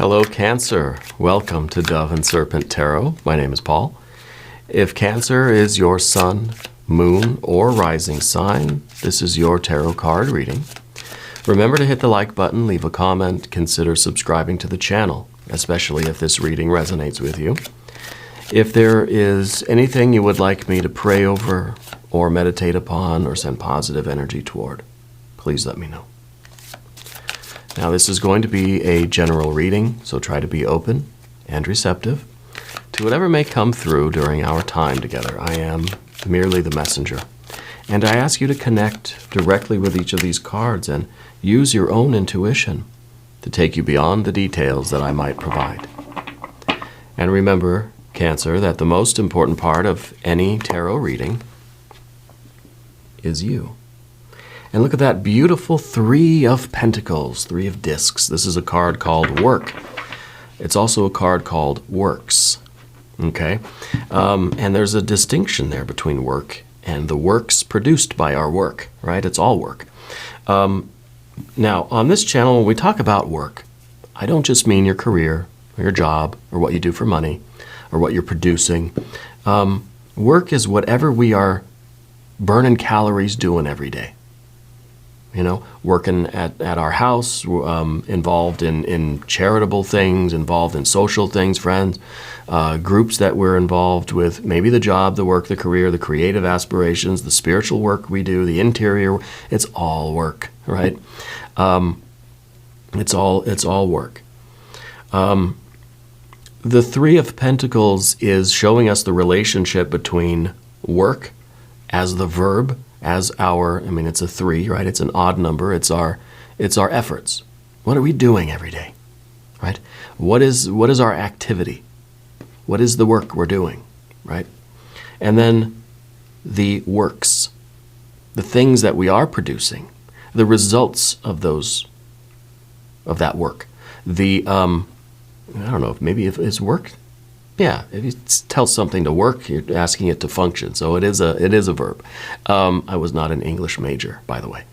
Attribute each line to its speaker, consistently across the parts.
Speaker 1: Hello, Cancer. Welcome to Dove and Serpent Tarot. My name is Paul. If Cancer is your sun, moon, or rising sign, this is your tarot card reading. Remember to hit the like button, leave a comment, consider subscribing to the channel, especially if this reading resonates with you. If there is anything you would like me to pray over or meditate upon or send positive energy toward, please let me know. Now, this is going to be a general reading, so try to be open and receptive to whatever may come through during our time together. I am merely the messenger. And I ask you to connect directly with each of these cards and use your own intuition to take you beyond the details that I might provide. And remember, Cancer, that the most important part of any tarot reading is you. And look at that beautiful Three of Pentacles, Three of Discs. This is a card called Work. It's also a card called Works. Okay? And there's a distinction there between work and the works produced by our work, right? It's all work. Now, on this channel, when we talk about work, I don't just mean your career or your job or what you do for money or what you're producing. Work is whatever we are burning calories doing every day. You know, working at our house, involved in charitable things, involved in social things, friends, groups that we're involved with, maybe the job, the work, the career, the creative aspirations, the spiritual work we do, the interior, it's all work, right? It's all work. The Three of Pentacles is showing us the relationship between work as the verb, as our, it's a 3, right? It's an odd number. It's our efforts. What are we doing every day, right? What is our activity? What is the work we're doing, right? And then the works, the things that we are producing, the results of that work. I don't know, maybe if it's work. Yeah, if you tell something to work, you're asking it to function. So it is a verb. I was not an English major, by the way.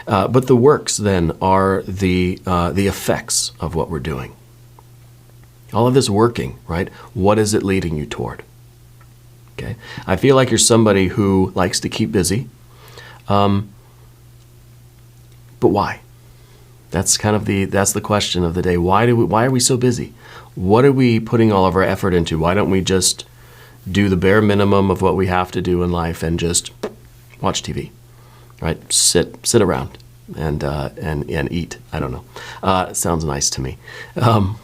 Speaker 1: But the works then are the effects of what we're doing. All of this working, right? What is it leading you toward? Okay, I feel like you're somebody who likes to keep busy. But why? That's kind of the question of the day. Why are we so busy? What are we putting all of our effort into? Why don't we just do the bare minimum of what we have to do in life and just watch TV, right? Sit around and eat. I don't know. It sounds nice to me, and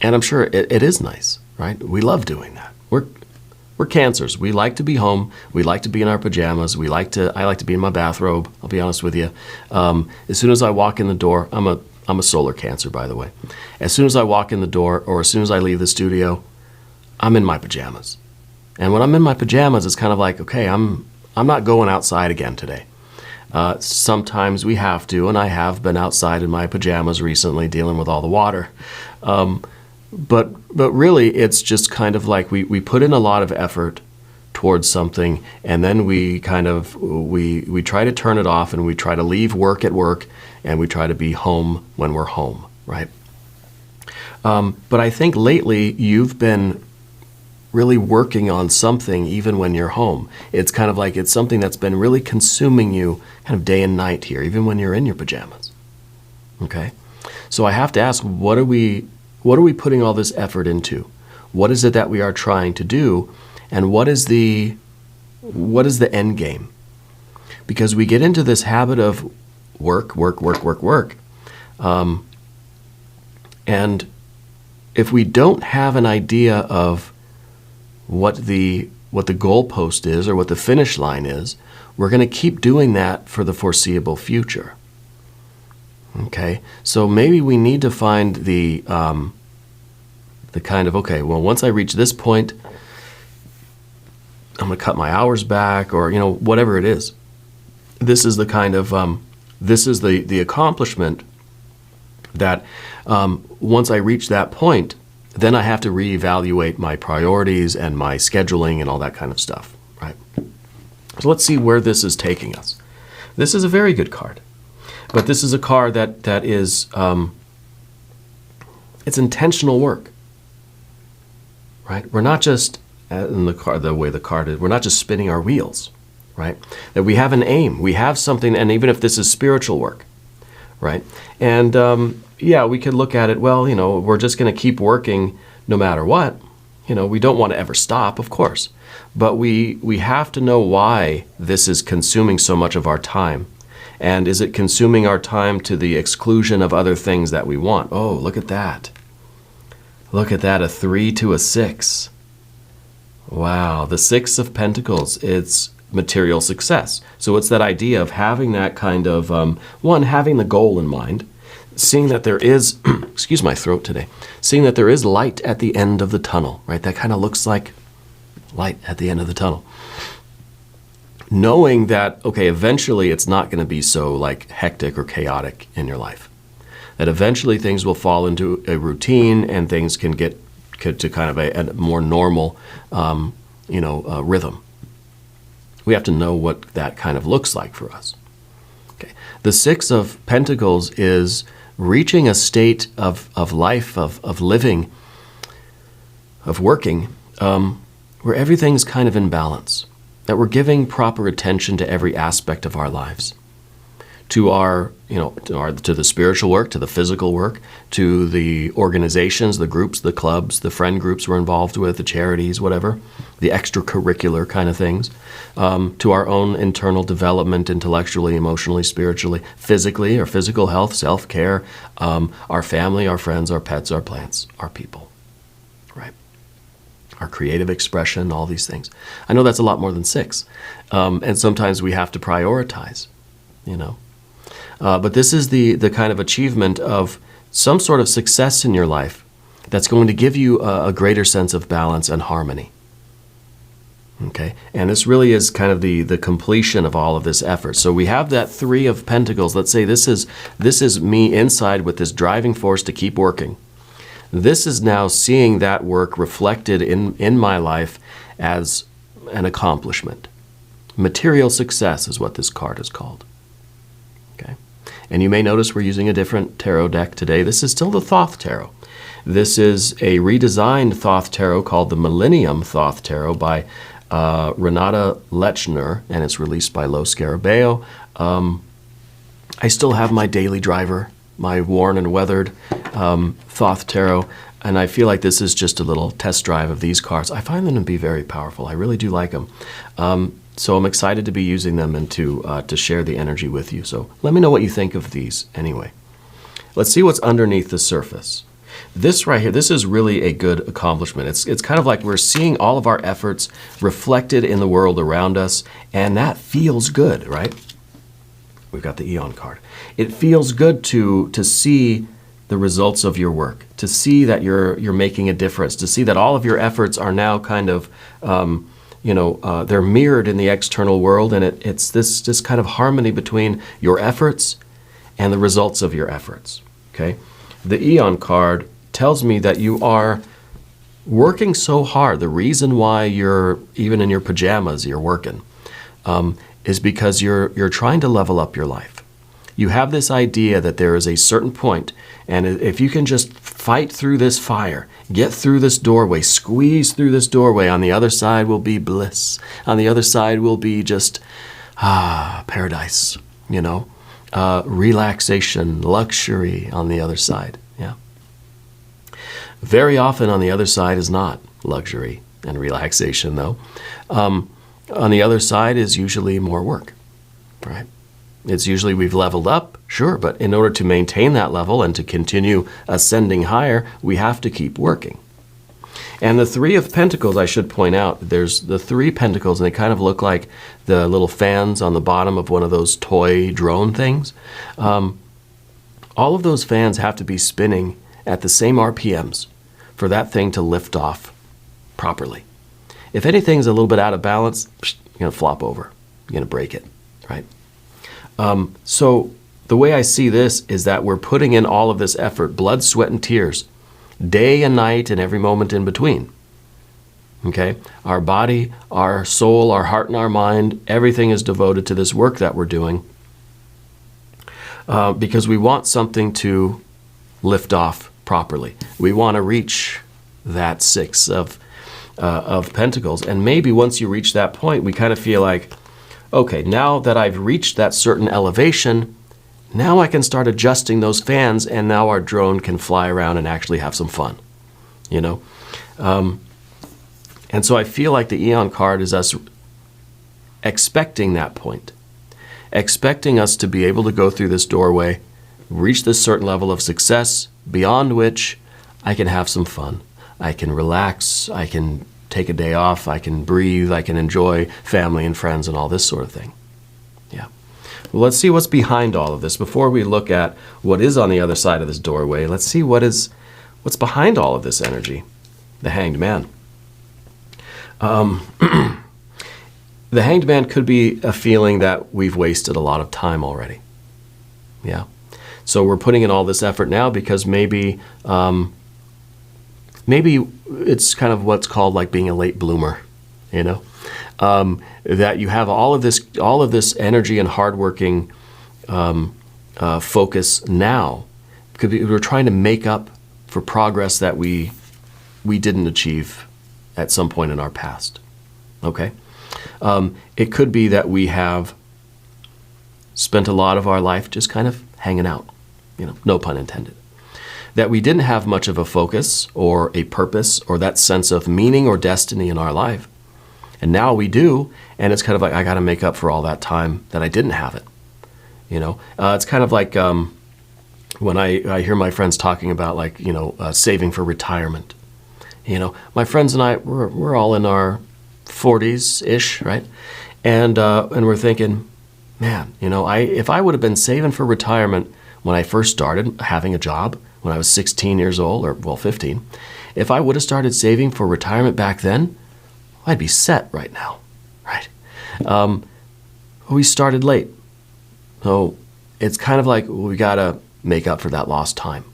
Speaker 1: I'm sure it is nice, right? We love doing that. We're Cancers. We like to be home. We like to be in our pajamas. I like to be in my bathrobe. I'll be honest with you. As soon as I walk in the door, I'm a solar Cancer, by the way. As soon as I walk in the door or as soon as I leave the studio, I'm in my pajamas. And when I'm in my pajamas, it's kind of like, okay, I'm not going outside again today. Sometimes we have to, and I have been outside in my pajamas recently dealing with all the water. But really, it's just kind of like we put in a lot of effort towards something, and then we try to turn it off, and we try to leave work at work, and we try to be home when we're home, right? But I think lately you've been really working on something even when you're home. It's kind of like it's something that's been really consuming you kind of day and night here, even when you're in your pajamas, okay? So I have to ask, what are we putting all this effort into? What is it that we are trying to do? And what is the end game? Because we get into this habit of work. And if we don't have an idea of what the goalpost is or what the finish line is, we're going to keep doing that for the foreseeable future. Okay, so maybe we need to find the kind of, okay, well, once I reach this point, I'm going to cut my hours back, or whatever it is. This is the kind of this is the accomplishment that once I reach that point, then I have to reevaluate my priorities and my scheduling and all that kind of stuff, right? So let's see where this is taking us. This is a very good card. But this is a card that is It's intentional work, right? We're not just, in the way the card is, we're not just spinning our wheels, right? That we have an aim, we have something, and even if this is spiritual work, right? And yeah, we could look at it, well, we're just going to keep working no matter what. We don't want to ever stop, of course. But we have to know why this is consuming so much of our time. And is it consuming our time to the exclusion of other things that we want? Oh, look at that. Look at that, a 3 to a 6. Wow, the 6 of Pentacles, it's material success. So it's that idea of having that kind of, having the goal in mind, seeing that there is, excuse my throat today, seeing that there is light at the end of the tunnel, right? That kind of looks like light at the end of the tunnel. Knowing that, okay, eventually it's not going to be so like hectic or chaotic in your life. That eventually things will fall into a routine and things can get to kind of a more normal, rhythm. We have to know what that kind of looks like for us. Okay. The 6 of Pentacles is reaching a state of life, of living, of working, where everything's kind of in balance, that we're giving proper attention to every aspect of our lives, to to the spiritual work, to the physical work, to the organizations, the groups, the clubs, the friend groups we're involved with, the charities, whatever, the extracurricular kind of things, to our own internal development, intellectually, emotionally, spiritually, physically, our physical health, self-care, our family, our friends, our pets, our plants, our people, right? Our creative expression, all these things. I know that's a lot more than 6. And sometimes we have to prioritize, But this is the kind of achievement of some sort of success in your life that's going to give you a greater sense of balance and harmony. Okay? And this really is kind of the completion of all of this effort. So we have that 3 of Pentacles. Let's say this is me inside with this driving force to keep working. This is now seeing that work reflected in my life as an accomplishment. Material success is what this card is called. Okay? And you may notice we're using a different tarot deck today. This is still the Thoth Tarot. This is a redesigned Thoth Tarot called the Millennium Thoth Tarot by Renata Lechner, and it's released by Lo Scarabeo. I still have my daily driver, my worn and weathered Thoth Tarot, and I feel like this is just a little test drive of these cards. I find them to be very powerful. I really do like them. So I'm excited to be using them and to share the energy with you. So let me know what you think of these anyway. Let's see what's underneath the surface. This right here, this is really a good accomplishment. It's kind of like we're seeing all of our efforts reflected in the world around us, and that feels good, right? We've got the Eon card. It feels good to see the results of your work, to see that you're making a difference, to see that all of your efforts are now kind of, they're mirrored in the external world, and it's this kind of harmony between your efforts and the results of your efforts, okay? The Eon card tells me that you are working so hard. The reason why you're, even in your pajamas, you're working, is because you're trying to level up your life. You have this idea that there is a certain point, and if you can just fight through this fire, get through this doorway, squeeze through this doorway, on the other side will be bliss. On the other side will be just, paradise, relaxation, luxury on the other side, yeah. Very often on the other side is not luxury and relaxation, though. On the other side is usually more work, right? It's usually we've leveled up, sure, but in order to maintain that level and to continue ascending higher, we have to keep working. And the 3 of Pentacles, I should point out, there's the 3 Pentacles, and they kind of look like the little fans on the bottom of one of those toy drone things. All of those fans have to be spinning at the same RPMs for that thing to lift off properly. If anything's a little bit out of balance, you're going to flop over. You're going to break it, right? So the way I see this is that we're putting in all of this effort, blood, sweat, and tears, day and night and every moment in between. Okay? Our body, our soul, our heart, and our mind, everything is devoted to this work that we're doing because we want something to lift off properly. We want to reach that six of Pentacles. And maybe once you reach that point, we kind of feel like, okay, now that I've reached that certain elevation, now I can start adjusting those fans, and now our drone can fly around and actually have some fun, you know? And so I feel like the Eon card is us expecting that point, expecting us to be able to go through this doorway, reach this certain level of success, beyond which I can have some fun. I can relax, I can take a day off, I can breathe, I can enjoy family and friends and all this sort of thing. Yeah. Well, let's see what's behind all of this. Before we look at what is on the other side of this doorway, let's see what's behind all of this energy. The Hanged Man. The Hanged Man could be a feeling that we've wasted a lot of time already. Yeah. So we're putting in all this effort now because maybe it's kind of what's called like being a late bloomer, you know, that you have all of this energy and hardworking focus now because we're trying to make up for progress that we didn't achieve at some point in our past. Okay, it could be that we have spent a lot of our life just kind of hanging out, you know, no pun intended. That we didn't have much of a focus or a purpose or that sense of meaning or destiny in our life. And now we do, and it's kind of like I got to make up for all that time that I didn't have it. You know, it's kind of like when I hear my friends talking about like, you know, saving for retirement. You know, my friends and I, we're all in our 40s-ish, right? And we're thinking, man, you know, if I would have been saving for retirement when I first started having a job, when I was 16 years old, or well, 15, if I would have started saving for retirement back then, I'd be set right now, right? We started late. So it's kind of like we got to make up for that lost time,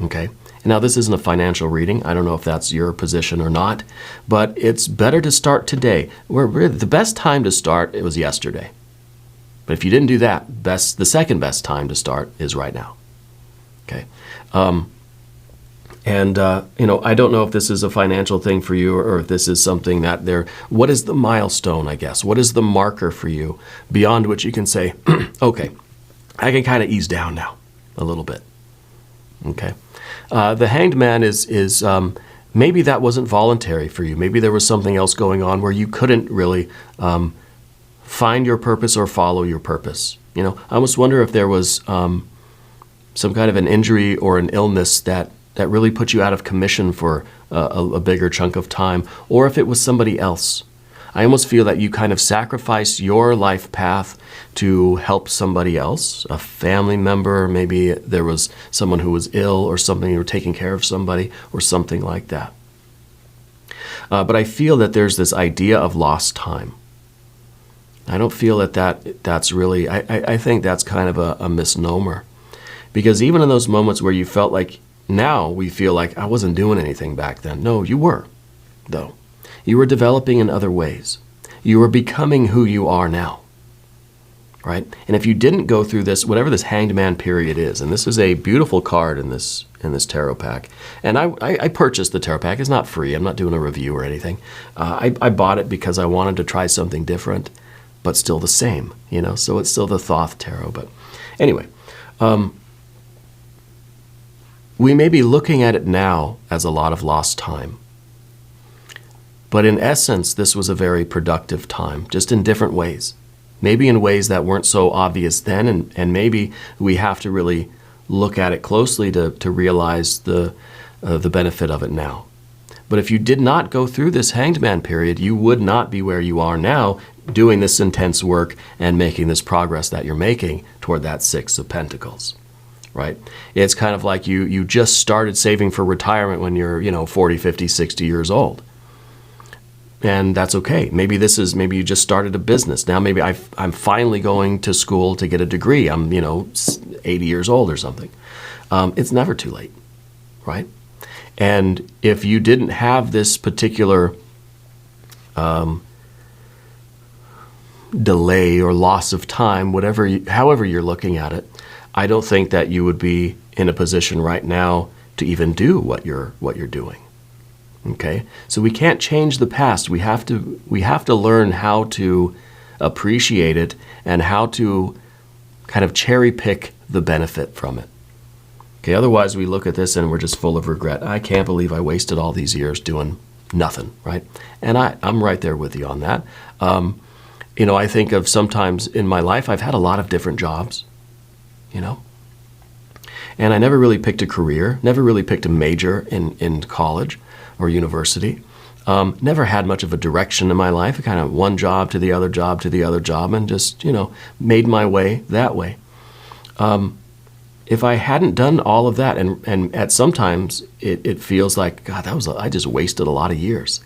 Speaker 1: okay? And now this isn't a financial reading. I don't know if that's your position or not, but it's better to start today. The best time to start, it was yesterday. But if you didn't do that, the second best time to start is right now. Okay. You know, I don't know if this is a financial thing for you or if this is something that what is the milestone, I guess? What is the marker for you beyond which you can say, okay, I can kind of ease down now a little bit. Okay. The Hanged Man is maybe that wasn't voluntary for you. Maybe there was something else going on where you couldn't really find your purpose or follow your purpose. You know, I almost wonder if there was some kind of an injury or an illness that really put you out of commission for a bigger chunk of time, or if it was somebody else. I almost feel that you kind of sacrificed your life path to help somebody else, a family member, maybe there was someone who was ill or something, you were taking care of somebody or something like that. But I feel that there's this idea of lost time. I don't feel that's really, I think that's kind of a misnomer. Because even in those moments where you felt like, now we feel like I wasn't doing anything back then. No, you were, though. You were developing in other ways. You were becoming who you are now, right? And if you didn't go through this, whatever this Hanged Man period is, and this is a beautiful card in this tarot pack, and I purchased the tarot pack. It's not free. I'm not doing a review or anything. I bought it because I wanted to try something different, but still the same, you know? So it's still the Thoth Tarot. But anyway, we may be looking at it now as a lot of lost time. But in essence, this was a very productive time, just in different ways. Maybe in ways that weren't so obvious then, and maybe we have to really look at it closely to realize the benefit of it now. But if you did not go through this Hanged Man period, you would not be where you are now, doing this intense work and making this progress that you're making toward that Six of Pentacles. Right? It's kind of like you just started saving for retirement when you're, 40, 50, 60 years old. And that's okay. Maybe you just started a business. Now maybe I'm finally going to school to get a degree. I'm, 80 years old or something. It's never too late, right? And if you didn't have this particular delay or loss of time, however you're looking at it, I don't think that you would be in a position right now to even do what you're doing. Okay? So we can't change the past. We have to learn how to appreciate it and how to kind of cherry pick the benefit from it. Okay, otherwise we look at this and we're just full of regret. I can't believe I wasted all these years doing nothing, right? And I'm right there with you on that. I think of sometimes in my life, I've had a lot of different jobs, and I never really picked a career, never really picked a major in college or university. Never had much of a direction in my life. I kind of one job to the other job to the other job and just, made my way that way. If I hadn't done all of that, and at sometimes it feels like, God, I just wasted a lot of years,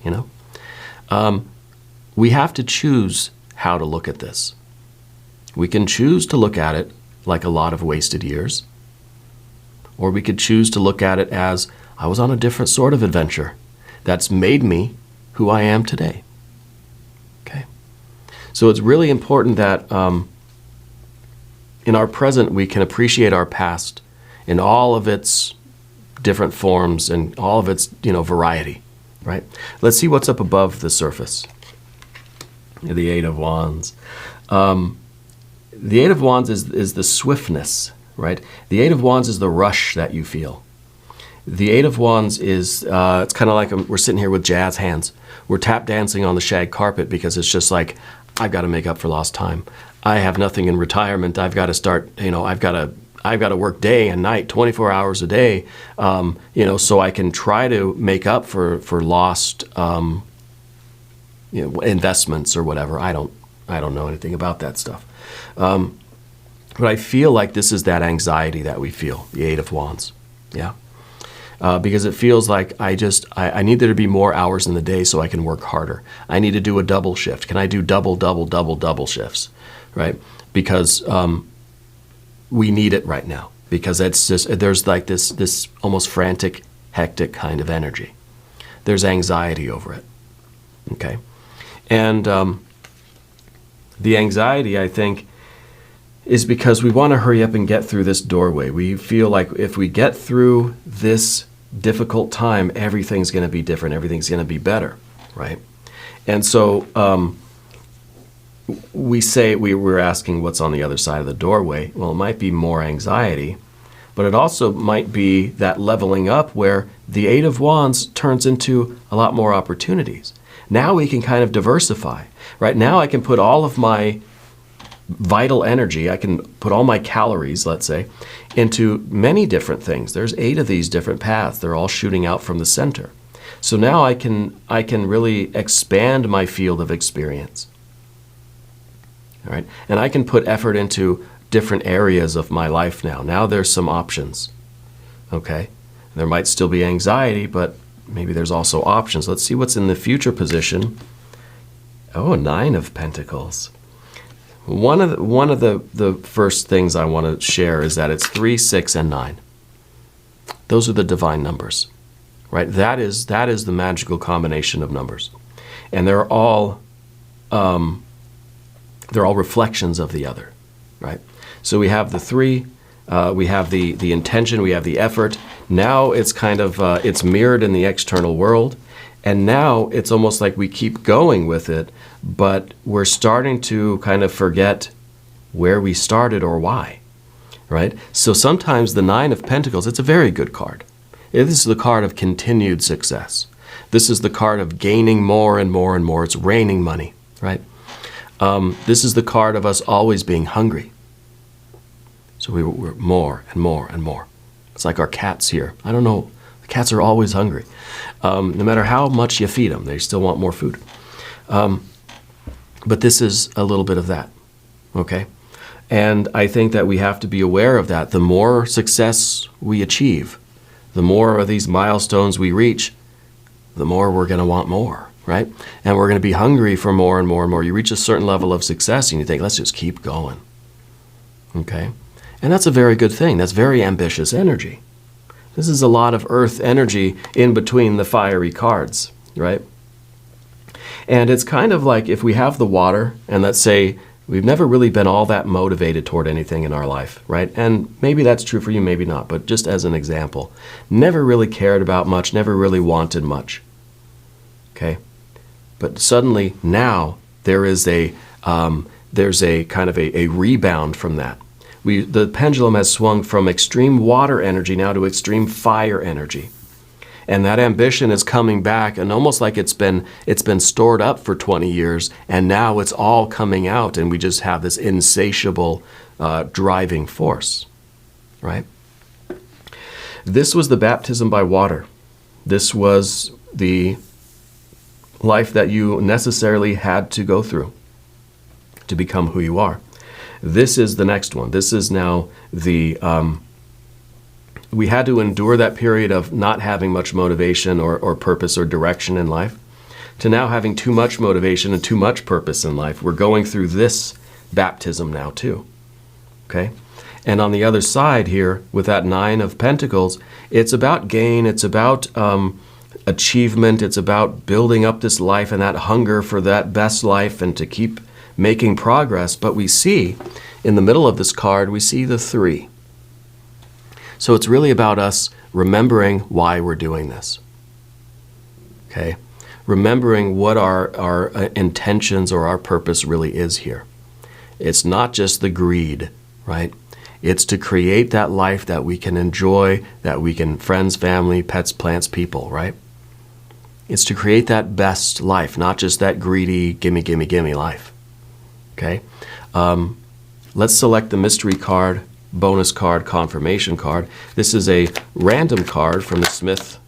Speaker 1: we have to choose how to look at this. We can choose to look at it like a lot of wasted years, or we could choose to look at it as I was on a different sort of adventure that's made me who I am today. Okay? So it's really important that in our present, we can appreciate our past in all of its different forms and all of its, variety, right? Let's see what's up above the surface. The Eight of Wands. The Eight of Wands is the swiftness, right? The Eight of Wands is the rush that you feel. The Eight of Wands is, it's kind of like we're sitting here with jazz hands. We're tap dancing on the shag carpet because it's just like, I've got to make up for lost time. I have nothing in retirement. I've got to start, I've got to work day and night, 24 hours a day, so I can try to make up for lost, investments or whatever. I don't know anything about that stuff. But I feel like this is that anxiety that we feel, the Eight of Wands. Yeah. Because it feels like I need there to be more hours in the day so I can work harder. I need to do a double shift. Can I do double shifts, right? Because we need it right now. Because there's like this almost frantic, hectic kind of energy. There's anxiety over it, okay? And the anxiety, I think, is because we want to hurry up and get through this doorway. We feel like if we get through this difficult time, everything's going to be different. Everything's going to be better, right? And so we're asking what's on the other side of the doorway. Well, it might be more anxiety, but it also might be that leveling up where the Eight of Wands turns into a lot more opportunities. Now we can kind of diversify, right? Now I can put all of my vital energy, I can put all my calories, let's say, into many different things. There's 8 of these different paths. They're all shooting out from the center. So now I can really expand my field of experience. All right? And I can put effort into different areas of my life now. Now there's some options. Okay? There might still be anxiety, but maybe there's also options. Let's see what's in the future position. Oh, 9 of Pentacles. One of the first things I want to share is that it's 3, 6, and 9. Those are the divine numbers, right? That is the magical combination of numbers, and they're all reflections of the other, right? So we have the 3, we have the intention, we have the effort. Now it's kind of it's mirrored in the external world. And now it's almost like we keep going with it, but we're starting to kind of forget where we started or why, right? So sometimes the 9 of Pentacles, it's a very good card. This is the card of continued success. This is the card of gaining more and more and more. It's raining money, right? This is the card of us always being hungry. So we're more and more and more. It's like our cats here. I don't know. Cats are always hungry. No matter how much you feed them, they still want more food. But this is a little bit of that, okay? And I think that we have to be aware of that. The more success we achieve, the more of these milestones we reach, the more we're going to want more, right? And we're going to be hungry for more and more and more. You reach a certain level of success and you think, let's just keep going, okay? And that's a very good thing. That's very ambitious energy. This is a lot of earth energy in between the fiery cards, right? And it's kind of like if we have the water, and let's say We've never really been all that motivated toward anything in our life, right? And maybe that's true for you, maybe not, but just as an example, never really cared about much, never really wanted much, okay? But suddenly now there's a kind of a rebound from that. The pendulum has swung from extreme water energy now to extreme fire energy. And that ambition is coming back, and almost like it's been stored up for 20 years, and now it's all coming out, and we just have this insatiable driving force, right? This was the baptism by water. This was the life that you necessarily had to go through to become who you are. This is the next one. This is now the... we had to endure that period of not having much motivation or purpose or direction in life to now having too much motivation and too much purpose in life. We're going through this baptism now too, okay? And on the other side here, with that 9 of Pentacles, it's about gain, it's about achievement, it's about building up this life and that hunger for that best life and to keep making progress. But we see, in the middle of this card, we see the 3. So it's really about us remembering why we're doing this, okay? Remembering what our intentions or our purpose really is here. It's not just the greed, right? It's to create that life that we can enjoy, that we can, friends, family, pets, plants, people, right? It's to create that best life, not just that greedy, gimme, gimme, gimme life, okay? Let's select the mystery card, bonus card, confirmation card. This is a random card from the Smith,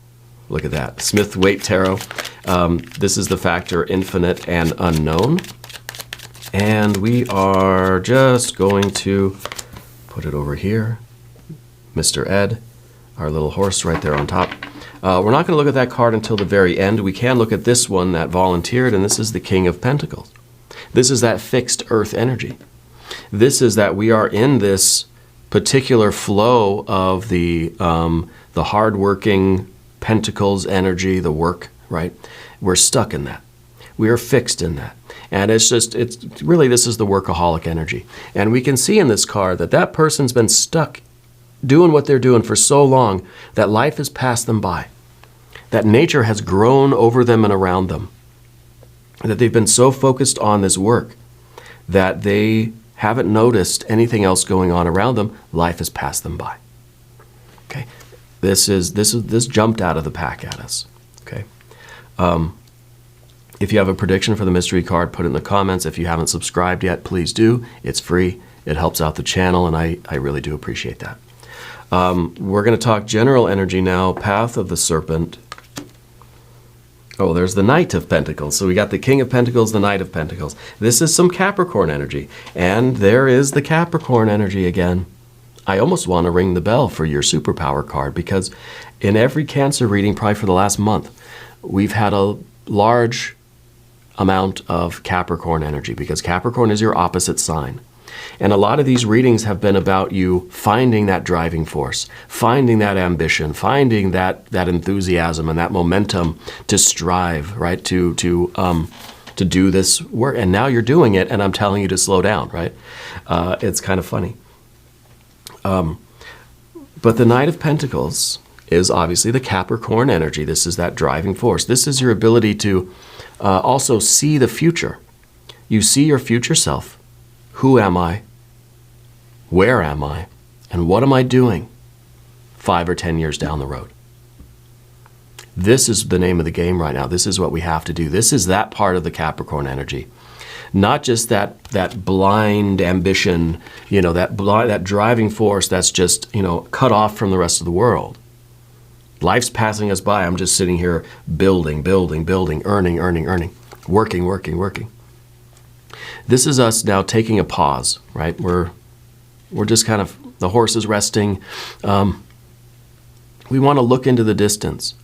Speaker 1: look at that, Smith Waite Tarot. This is the factor infinite and unknown. And we are just going to put it over here. Mr. Ed, our little horse right there on top. We're not going to look at that card until the very end. We can look at this one that volunteered, and this is the King of Pentacles. This is that fixed earth energy. This is that we are in this particular flow of the hardworking Pentacles energy, the work, right? We're stuck in that. We are fixed in that. And it's really, this is the workaholic energy. And we can see in this card that that person's been stuck doing what they're doing for so long that life has passed them by, that nature has grown over them and around them, that they've been so focused on this work that they haven't noticed anything else going on around them. Life has passed them by. Okay, this jumped out of the pack at us. Okay, if you have a prediction for the mystery card, put it in the comments. If you haven't subscribed yet, please do. It's free. It helps out the channel, and I really do appreciate that. We're going to talk general energy now. Path of the Serpent. Oh, there's the Knight of Pentacles. So we got the King of Pentacles, the Knight of Pentacles. This is some Capricorn energy. And there is the Capricorn energy again. I almost want to ring the bell for your superpower card, because in every Cancer reading, probably for the last month, we've had a large amount of Capricorn energy, because Capricorn is your opposite sign. And a lot of these readings have been about you finding that driving force, finding that ambition, finding that enthusiasm and that momentum to strive, right? To do this work. And now you're doing it, and I'm telling you to slow down, right? It's kind of funny. But the Knight of Pentacles is obviously the Capricorn energy. This is that driving force. This is your ability to also see the future. You see your future self. Who am I? Where am I? And what am I doing 5 or 10 years down the road? This is the name of the game right now. This is what we have to do. This is that part of the Capricorn energy. Not just that blind ambition, that driving force that's just, cut off from the rest of the world. Life's passing us by. I'm just sitting here building, earning, working. This is us now taking a pause, right? We're just kind of, the horse is resting. We want to look into the distance.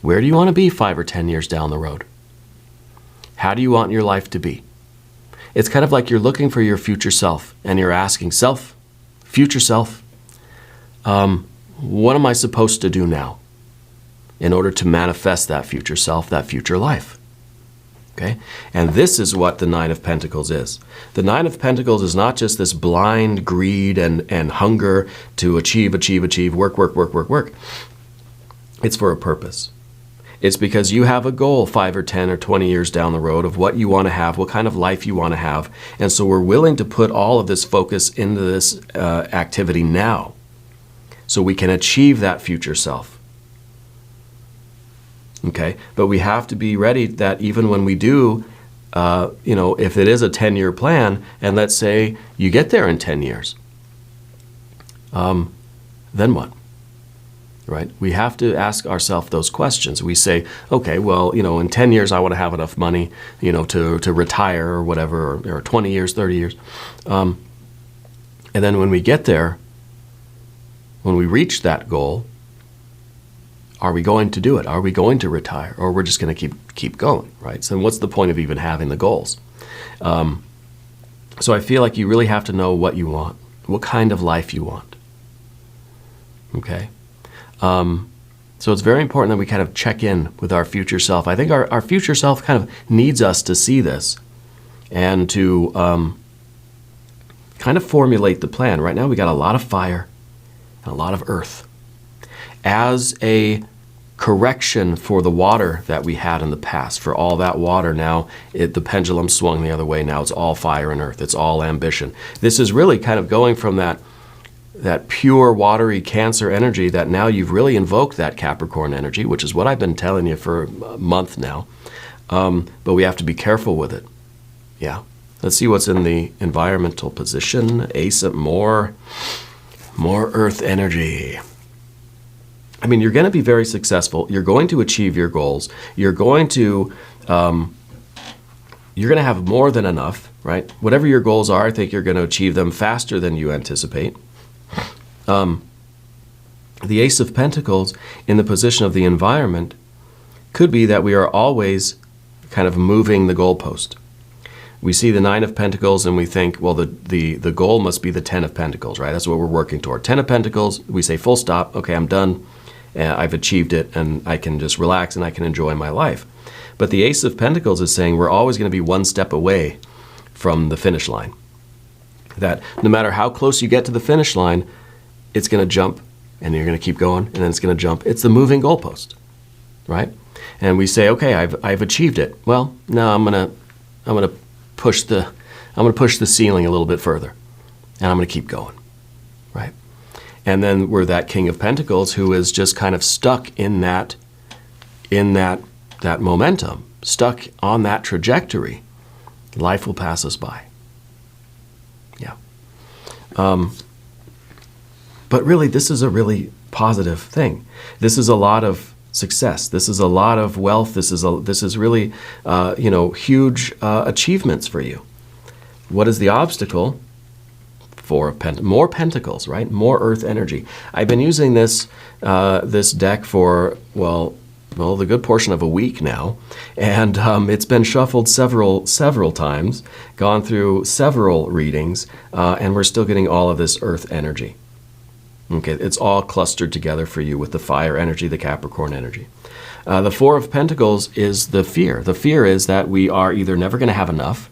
Speaker 1: Where do you want to be 5 or 10 years down the road? How do you want your life to be? It's kind of like you're looking for your future self, and you're asking future self, what am I supposed to do now in order to manifest that future self, that future life? Okay? And this is what the Nine of Pentacles is. The Nine of Pentacles is not just this blind greed and hunger to achieve, work. It's for a purpose. It's because you have a goal 5 or 10 or 20 years down the road of what you want to have, what kind of life you want to have. And so we're willing to put all of this focus into this activity now so we can achieve that future self. Okay? But we have to be ready that even when we do, if it is a 10-year plan, and let's say you get there in 10 years, then what? Right? We have to ask ourselves those questions. We say, okay, well, in 10 years I want to have enough money, to retire or whatever, or 20 years, 30 years. And then when we get there, when we reach that goal, are we going to do it? Are we going to retire? Or we're just going to keep going, right? So what's the point of even having the goals? So I feel like you really have to know what you want, what kind of life you want. Okay? So it's very important that we kind of check in with our future self. I think our future self kind of needs us to see this and to kind of formulate the plan. Right now we got a lot of fire and a lot of earth. As a correction for the water that we had in the past, for all that water now, the pendulum swung the other way. Now it's all fire and earth. It's all ambition. This is really kind of going from that pure, watery Cancer energy that now you've really invoked that Capricorn energy, which is what I've been telling you for a month now. But we have to be careful with it. Yeah. Let's see what's in the environmental position. Ace of more earth energy. I mean, you're going to be very successful. You're going to achieve your goals. You're going to have more than enough, right? Whatever your goals are, I think you're going to achieve them faster than you anticipate. The Ace of Pentacles in the position of the environment could be that we are always kind of moving the goalpost. We see the Nine of Pentacles and we think, well, the goal must be the Ten of Pentacles, right? That's what we're working toward. Ten of Pentacles, we say full stop, okay, I'm done, I've achieved it, and I can just relax and I can enjoy my life. But the Ace of Pentacles is saying we're always going to be one step away from the finish line. That no matter how close you get to the finish line, it's going to jump, and you're going to keep going, and then it's going to jump. It's the moving goalpost, right? And we say, okay, I've achieved it. Well, no, I'm going to push the ceiling a little bit further, and I'm going to keep going, right? And then we're that King of Pentacles who is just kind of stuck in that momentum, stuck on that trajectory. Life will pass us by. Yeah. But really, this is a really positive thing. This is a lot of success. This is a lot of wealth. This is really, huge achievements for you. What is the obstacle? More pentacles, right? More earth energy. I've been using this deck for, the good portion of a week now, and it's been shuffled several times, gone through several readings, and we're still getting all of this earth energy. Okay, it's all clustered together for you with the fire energy, the Capricorn energy. The Four of Pentacles is the fear. The fear is that we are either never going to have enough,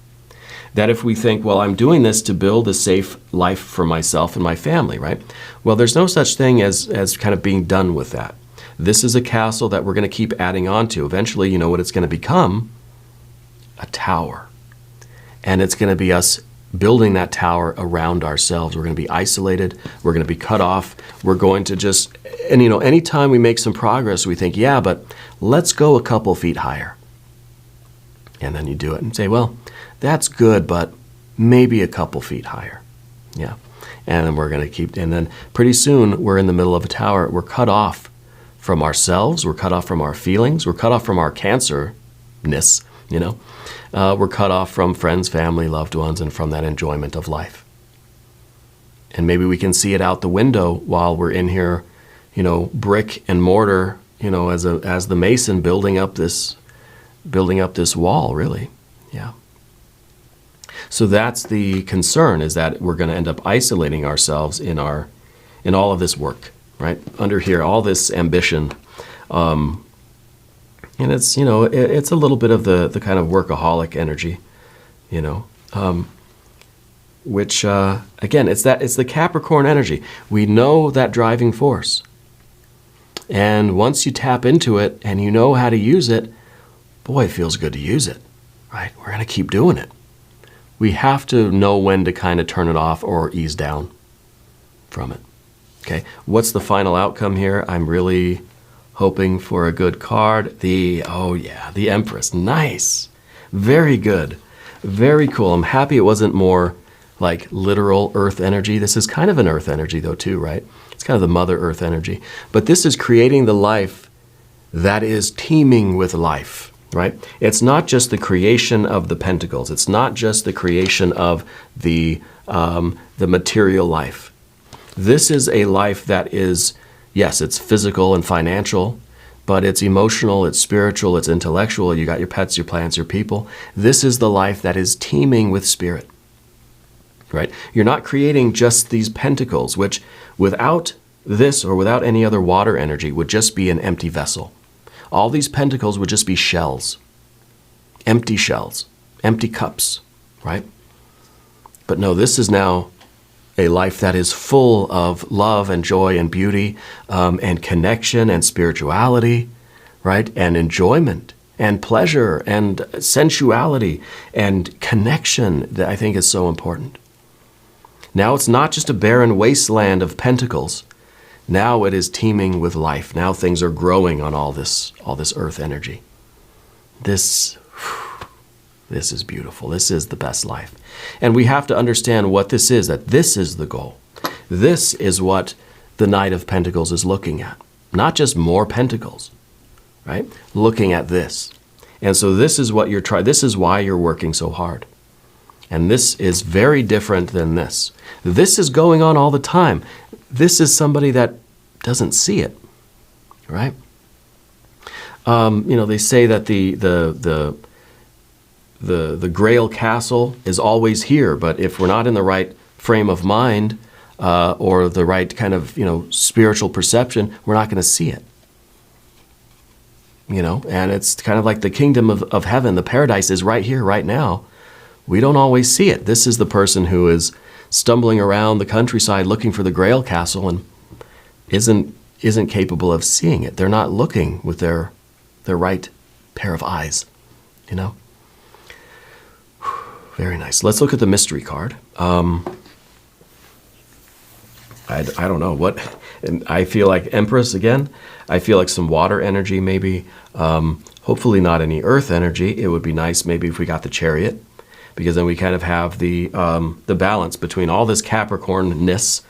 Speaker 1: that if we think, well, I'm doing this to build a safe life for myself and my family, right? Well, there's no such thing as kind of being done with that. This is a castle that we're going to keep adding on to. Eventually, you know what it's going to become? A tower. And it's going to be us building that tower around ourselves. We're going to be isolated. We're going to be cut off. We're going to just, and anytime we make some progress, we think, yeah, but let's go a couple feet higher. And then you do it and say, well, that's good, but maybe a couple feet higher. Yeah. And then we're going to keep, and then pretty soon we're in the middle of a tower. We're cut off from ourselves. We're cut off from our feelings. We're cut off from our cancer-ness, We're cut off from friends, family, loved ones, and from that enjoyment of life. And maybe we can see it out the window while we're in here, brick and mortar, as the mason building up this wall, really. Yeah. So that's the concern, is that we're going to end up isolating ourselves in all of this work, right? Under here, all this ambition, And it's, it's a little bit of the kind of workaholic energy, which, again, it's the Capricorn energy. We know that driving force. And once you tap into it and you know how to use it, boy, it feels good to use it, right? We're going to keep doing it. We have to know when to kind of turn it off or ease down from it. Okay, what's the final outcome here? I'm really hoping for a good card. The Empress. Nice. Very good. Very cool. I'm happy it wasn't more like literal earth energy. This is kind of an earth energy though too, right? It's kind of the Mother Earth energy. But this is creating the life that is teeming with life, right? It's not just the creation of the pentacles. It's not just the creation of the material life. This is a life that is, yes, it's physical and financial, but it's emotional, it's spiritual, it's intellectual. You got your pets, your plants, your people. This is the life that is teeming with spirit, right? You're not creating just these pentacles, which without this or without any other water energy would just be an empty vessel. All these pentacles would just be shells, empty cups, right? But no, this is now a life that is full of love and joy and beauty and connection and spirituality, right? And enjoyment and pleasure and sensuality and connection that I think is so important. Now it's not just a barren wasteland of pentacles. Now it is teeming with life. Now things are growing on all this earth energy. This is beautiful. This is the best life. And we have to understand what this is, that this is the goal. This is what the Knight of Pentacles is looking at. Not just more pentacles, right? Looking at this. And so this is what this is why you're working so hard. And this is very different than this. This is going on all the time. This is somebody that doesn't see it, right? They say that the Grail castle is always here, but if we're not in the right frame of mind or the right kind of spiritual perception, we're not going to see it. And it's kind of like the kingdom of heaven. The paradise is right here, right now. We don't always see it. This is the person who is stumbling around the countryside looking for the Grail castle and isn't capable of seeing it. They're not looking with their right pair of eyes, Very nice. Let's look at the mystery card. I don't know what. And I feel like Empress again. I feel like some water energy maybe. Hopefully not any earth energy. It would be nice maybe if we got the Chariot, because then we kind of have the balance between all this Capricorn-ness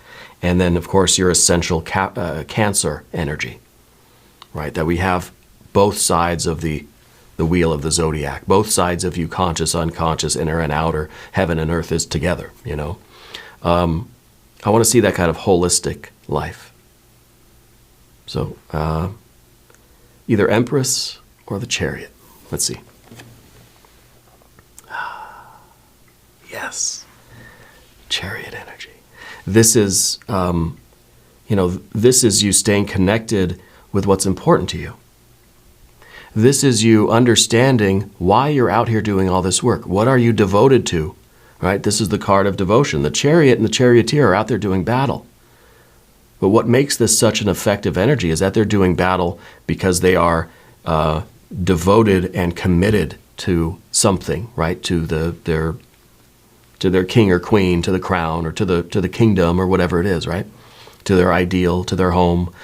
Speaker 1: and then, of course, your essential Cancer energy, right? That we have both sides of the wheel of the zodiac, both sides of you, conscious, unconscious, inner and outer, heaven and earth is together, I want to see that kind of holistic life. So either Empress or the Chariot. Let's see. Yes, Chariot energy. This is, this is you staying connected with what's important to you. This is you understanding why you're out here doing all this work. What are you devoted to, right? This is the card of devotion. The Chariot and the Charioteer are out there doing battle. But what makes this such an effective energy is that they're doing battle because they are devoted and committed to something, right? To their king or queen, to the crown, or to the kingdom, or whatever it is, right? To their ideal, to their home.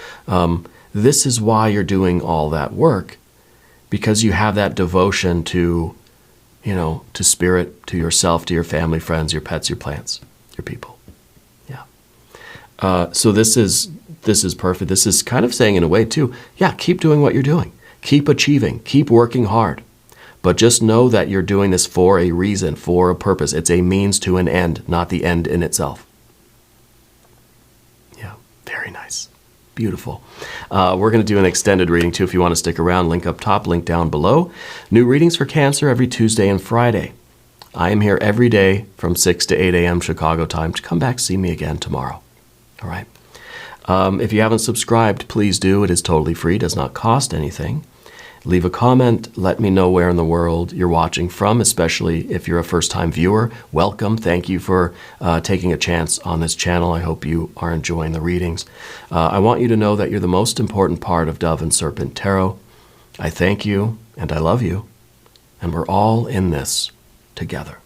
Speaker 1: This is why you're doing all that work, because you have that devotion to, to spirit, to yourself, to your family, friends, your pets, your plants, your people. Yeah. So this is perfect. This is kind of saying in a way too, yeah, keep doing what you're doing. Keep achieving. Keep working hard. But just know that you're doing this for a reason, for a purpose. It's a means to an end, not the end in itself. Yeah, very nice. Beautiful. We're going to do an extended reading too if you want to stick around. Link up top, link down below. New readings for Cancer every Tuesday and Friday. I am here every day from 6 to 8 a.m. Chicago time. To come back, see me again tomorrow. All right. If you haven't subscribed, please do. It is totally free, does not cost anything. Leave a comment. Let me know where in the world you're watching from, especially if you're a first-time viewer. Welcome. Thank you for taking a chance on this channel. I hope you are enjoying the readings. I want you to know that you're the most important part of Dove and Serpent Tarot. I thank you and I love you, and we're all in this together.